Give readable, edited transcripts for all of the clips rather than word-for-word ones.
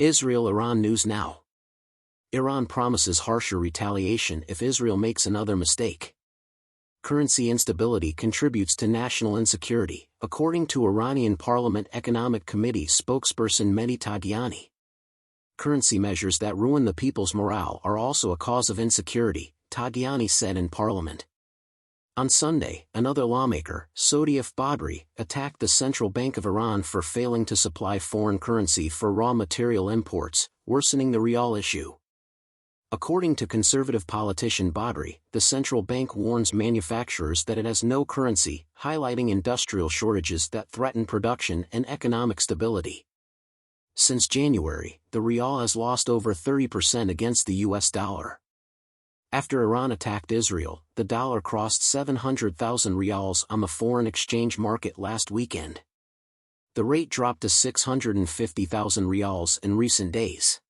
Israel-Iran news now. Iran promises harsher retaliation if Israel makes another mistake. Currency instability contributes to national insecurity, according to Iranian Parliament Economic Committee spokesperson Mehdi Taghiani. Currency measures that ruin the people's morale are also a cause of insecurity, Taghiani said in Parliament. On Sunday, another lawmaker, Sodief Badri, attacked the Central Bank of Iran for failing to supply foreign currency for raw material imports, worsening the rial issue. According to conservative politician Badri, the central bank warns manufacturers that it has no currency, highlighting industrial shortages that threaten production and economic stability. Since January, the rial has lost over 30% against the US dollar. After Iran attacked Israel, the dollar crossed 700,000 rials on the foreign exchange market last weekend. The rate dropped to 650,000 rials in recent days.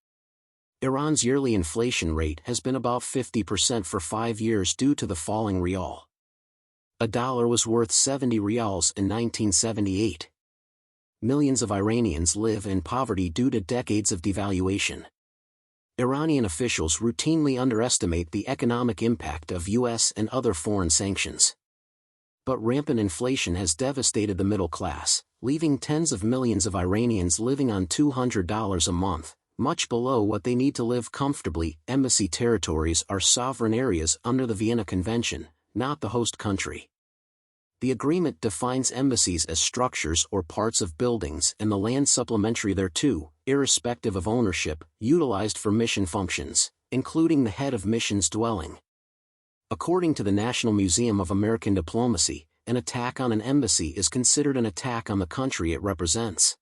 Iran's yearly inflation rate has been about 50% for 5 years due to the falling rial. A dollar was worth 70 rials in 1978. Millions of Iranians live in poverty due to decades of devaluation. Iranian officials routinely underestimate the economic impact of US and other foreign sanctions. But rampant inflation has devastated the middle class, leaving tens of millions of Iranians living on $200 a month, much below what they need to live comfortably. Embassy territories are sovereign areas under the Vienna Convention, not the host country. The agreement defines embassies as structures or parts of buildings and the land supplementary thereto, irrespective of ownership, utilized for mission functions, including the head of mission's dwelling. According to the National Museum of American Diplomacy, an attack on an embassy is considered an attack on the country it represents.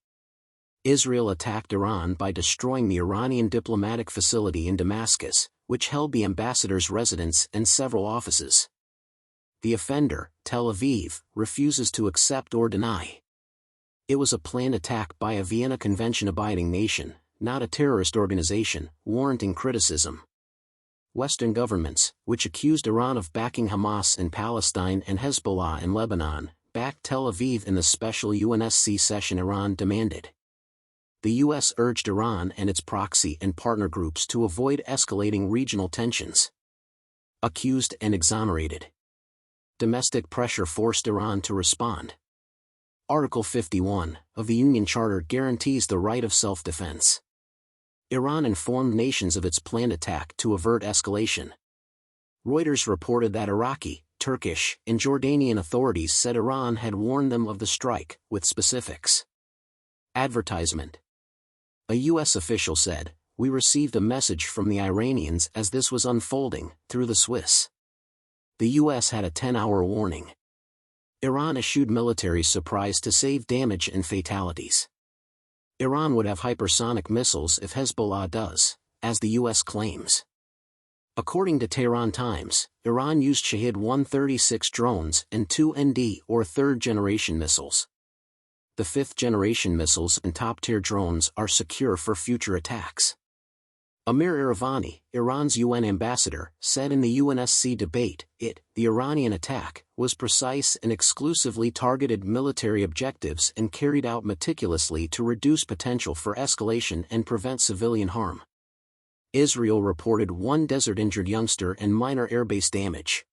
Israel attacked Iran by destroying the Iranian diplomatic facility in Damascus, which held the ambassador's residence and several offices. The offender, Tel Aviv, refuses to accept or deny. It was a planned attack by a Vienna Convention-abiding nation, not a terrorist organization, warranting criticism. Western governments, which accused Iran of backing Hamas in Palestine and Hezbollah in Lebanon, backed Tel Aviv in the special UNSC session Iran demanded. The U.S. urged Iran and its proxy and partner groups to avoid escalating regional tensions. Accused and exonerated. Domestic pressure forced Iran to respond. Article 51 of the Union Charter guarantees the right of self-defense. Iran informed nations of its planned attack to avert escalation. Reuters reported that Iraqi, Turkish, and Jordanian authorities said Iran had warned them of the strike, with specifics. Advertisement. A U.S. official said, "We received a message from the Iranians as this was unfolding, through the Swiss. The U.S. had a 10-hour warning." Iran issued military surprise to save damage and fatalities. Iran would have hypersonic missiles if Hezbollah does, as the U.S. claims. According to Tehran Times, Iran used Shahid-136 drones and 2 ND or third-generation missiles. The fifth-generation missiles and top-tier drones are secure for future attacks. Amir Iravani, Iran's UN ambassador, said in the UNSC debate, the Iranian attack, was precise and exclusively targeted military objectives and carried out meticulously to reduce potential for escalation and prevent civilian harm. Israel reported 1 desert-injured youngster and minor airbase damage.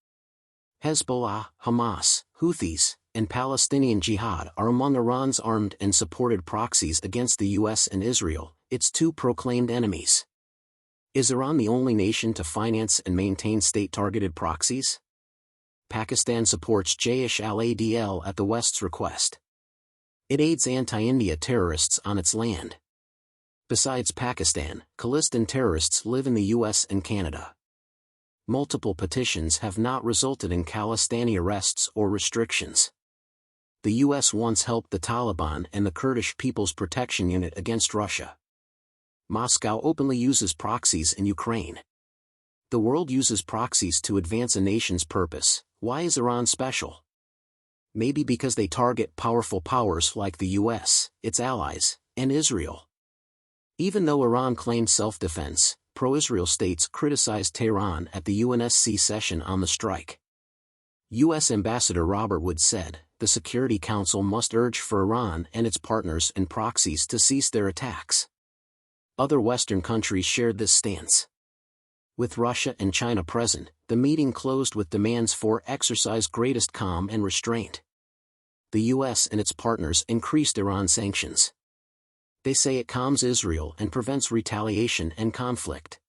Hezbollah, Hamas, Houthis, and Palestinian Jihad are among Iran's armed and supported proxies against the U.S. and Israel, its two proclaimed enemies. Is Iran the only nation to finance and maintain state-targeted proxies? Pakistan supports Jaish al-Adl at the West's request. It aids anti-India terrorists on its land. Besides Pakistan, Khalistan terrorists live in the U.S. and Canada. Multiple petitions have not resulted in Khalistani arrests or restrictions. The U.S. once helped the Taliban and the Kurdish People's Protection Unit against Russia. Moscow openly uses proxies in Ukraine. The world uses proxies to advance a nation's purpose. Why is Iran special? Maybe because they target powerful powers like the US, its allies, and Israel. Even though Iran claimed self-defense, pro-Israel states criticized Tehran at the UNSC session on the strike. U.S. Ambassador Robert Wood said, "The Security Council must urge for Iran and its partners and proxies to cease their attacks." Other Western countries shared this stance. With Russia and China present, the meeting closed with demands for exercise greatest calm and restraint. The US and its partners increased Iran sanctions. They say it calms Israel and prevents retaliation and conflict.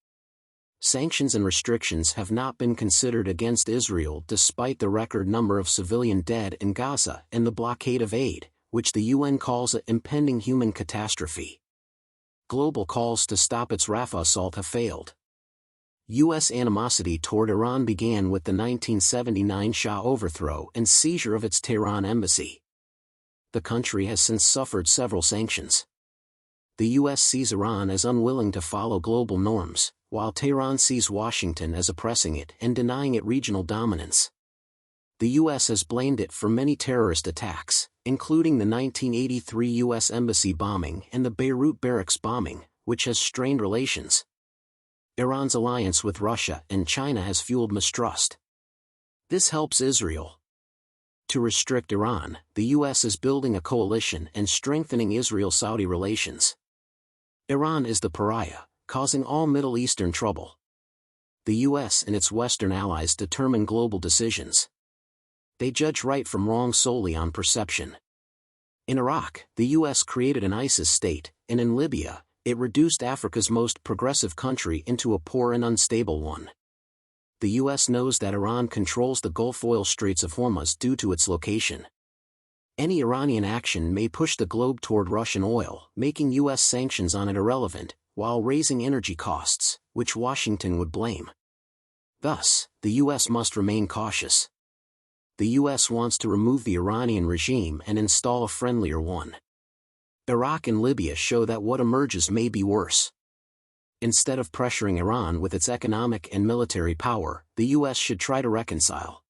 Sanctions and restrictions have not been considered against Israel despite the record number of civilian dead in Gaza and the blockade of aid, which the UN calls an impending human catastrophe. Global calls to stop its Rafah assault have failed. U.S. animosity toward Iran began with the 1979 Shah overthrow and seizure of its Tehran embassy. The country has since suffered several sanctions. The U.S. sees Iran as unwilling to follow global norms, while Tehran sees Washington as oppressing it and denying it regional dominance. The U.S. has blamed it for many terrorist attacks, including the 1983 U.S. Embassy bombing and the Beirut barracks bombing, which has strained relations. Iran's alliance with Russia and China has fueled mistrust. This helps Israel. To restrict Iran, the U.S. is building a coalition and strengthening Israel-Saudi relations. Iran is the pariah, causing all Middle Eastern trouble. The U.S. and its Western allies determine global decisions. They judge right from wrong solely on perception. In Iraq, the U.S. created an ISIS state, and in Libya, it reduced Africa's most progressive country into a poor and unstable one. The U.S. knows that Iran controls the Gulf oil Straits of Hormuz due to its location. Any Iranian action may push the globe toward Russian oil, making U.S. sanctions on it irrelevant, while raising energy costs, which Washington would blame. Thus, the U.S. must remain cautious. The U.S. wants to remove the Iranian regime and install a friendlier one. Iraq and Libya show that what emerges may be worse. Instead of pressuring Iran with its economic and military power, the U.S. should try to reconcile.